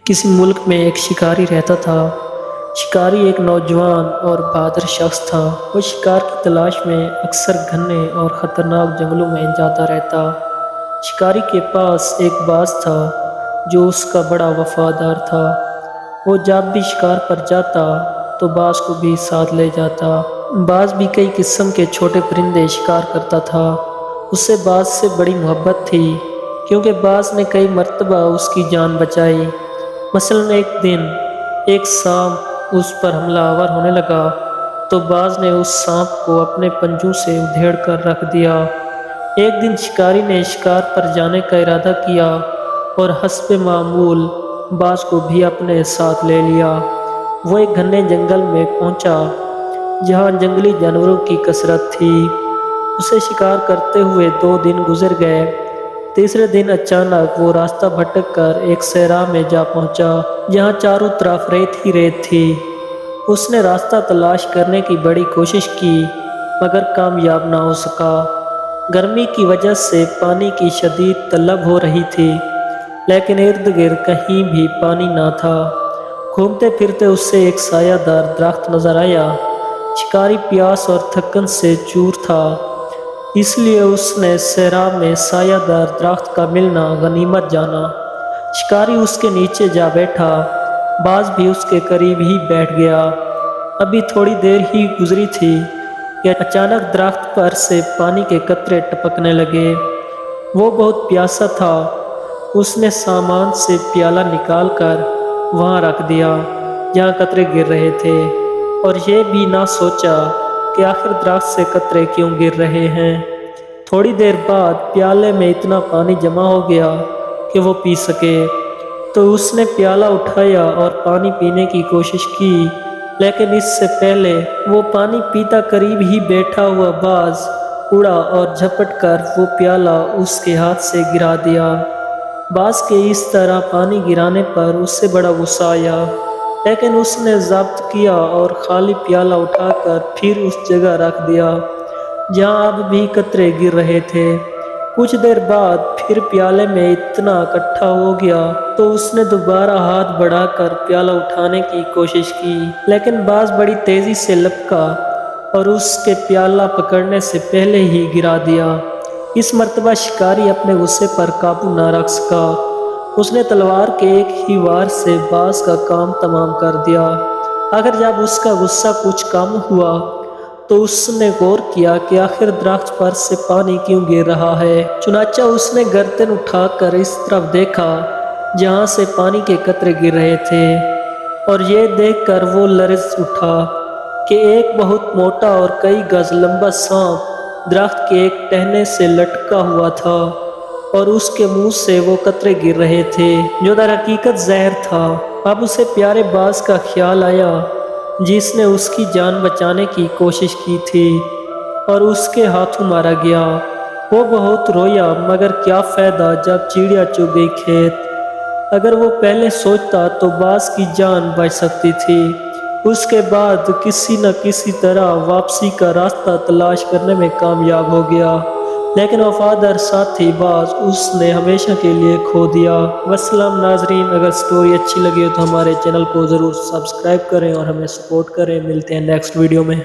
کسی ملک میں ایک شکاری رہتا تھا۔ شکاری ایک نوجوان اور بہادر شخص تھا۔ وہ شکار کی تلاش میں اکثر گھنے اور خطرناک جنگلوں میں جاتا رہتا۔ شکاری کے پاس ایک باز تھا جو اس کا بڑا وفادار تھا۔ وہ جب بھی شکار پر جاتا تو باز کو بھی ساتھ لے جاتا۔ باز بھی کئی قسم کے چھوٹے پرندے شکار کرتا تھا۔ اسے باز سے بڑی محبت تھی کیونکہ باز نے کئی مرتبہ اس کی جان بچائی۔ مثلاً ایک دن ایک سانپ اس پر حملہ آور ہونے لگا تو باز نے اس سانپ کو اپنے پنجوں سے ادھیڑ کر رکھ دیا۔ ایک دن شکاری نے شکار پر جانے کا ارادہ کیا اور حسب معمول باز کو بھی اپنے ساتھ لے لیا۔ وہ ایک گھنے جنگل میں پہنچا جہاں جنگلی جانوروں کی کثرت تھی۔ اسے شکار کرتے ہوئے 2 دن گزر گئے۔ تیسرے دن اچانک وہ راستہ بھٹک کر ایک صحرا میں جا پہنچا جہاں چاروں طرف ریت ہی ریت تھی۔ اس نے راستہ تلاش کرنے کی بڑی کوشش کی مگر کامیاب نہ ہو سکا۔ گرمی کی وجہ سے پانی کی شدید طلب ہو رہی تھی لیکن ارد گرد کہیں بھی پانی نہ تھا۔ گھومتے پھرتے اسے ایک سایہ دار درخت نظر آیا۔ شکاری پیاس اور تھکن سے چور تھا اس لیے اس نے صحرا میں سایہ دار درخت کا ملنا غنیمت جانا۔ شکاری اس کے نیچے جا بیٹھا۔ باز بھی اس کے قریب ہی بیٹھ گیا۔ ابھی تھوڑی دیر ہی گزری تھی کہ اچانک درخت پر سے پانی کے قطرے ٹپکنے لگے۔ وہ بہت پیاسا تھا۔ اس نے سامان سے پیالہ نکال کر وہاں رکھ دیا جہاں قطرے گر رہے تھے اور یہ بھی نہ سوچا کہ آخر درخت سے قطرے کیوں گر رہے ہیں۔ تھوڑی دیر بعد پیالے میں اتنا پانی جمع ہو گیا کہ وہ پی سکے تو اس نے پیالہ اٹھایا اور پانی پینے کی کوشش کی لیکن اس سے پہلے وہ پانی پیتا قریب ہی بیٹھا ہوا باز اڑا اور جھپٹ کر وہ پیالہ اس کے ہاتھ سے گرا دیا۔ باز کے اس طرح پانی گرانے پر اس سے بڑا غصہ آیا لیکن اس نے ضبط کیا اور خالی پیالہ اٹھا کر پھر اس جگہ رکھ دیا جہاں اب بھی قطرے گر رہے تھے۔ کچھ دیر بعد پھر پیالے میں اتنا اکٹھا ہو گیا تو اس نے دوبارہ ہاتھ بڑھا کر پیالہ اٹھانے کی کوشش کی لیکن باز بڑی تیزی سے لپکا اور اس کے پیالہ پکڑنے سے پہلے ہی گرا دیا۔ اس مرتبہ شکاری اپنے غصے پر قابو نہ رکھ سکا۔ اس نے تلوار کے ایک ہی وار سے باز کا کام تمام کر دیا۔ آخر جب اس کا غصہ کچھ کم ہوا تو اس نے غور کیا کہ آخر درخت پر سے پانی کیوں گر رہا ہے۔ چنانچہ اس نے گردن اٹھا کر اس طرف دیکھا جہاں سے پانی کے قطرے گر رہے تھے اور یہ دیکھ کر وہ لرز اٹھا کہ ایک بہت موٹا اور کئی گز لمبا سانپ درخت کے ایک ٹہنے سے لٹکا ہوا تھا اور اس کے منہ سے وہ قطرے گر رہے تھے جو در حقیقت زہر تھا۔ اب اسے پیارے باز کا خیال آیا جس نے اس کی جان بچانے کی کوشش کی تھی اور اس کے ہاتھوں مارا گیا۔ وہ بہت رویا مگر کیا فائدہ جب چڑیا چگ گئی کھیت۔ اگر وہ پہلے سوچتا تو باز کی جان بچ سکتی تھی۔ اس کے بعد کسی نہ کسی طرح واپسی کا راستہ تلاش کرنے میں کامیاب ہو گیا لیکن وفادار ساتھی باز اس نے ہمیشہ کے لیے کھو دیا۔ والسلام ناظرین، اگر سٹوری اچھی لگی ہو تو ہمارے چینل کو ضرور سبسکرائب کریں اور ہمیں سپورٹ کریں۔ ملتے ہیں نیکسٹ ویڈیو میں۔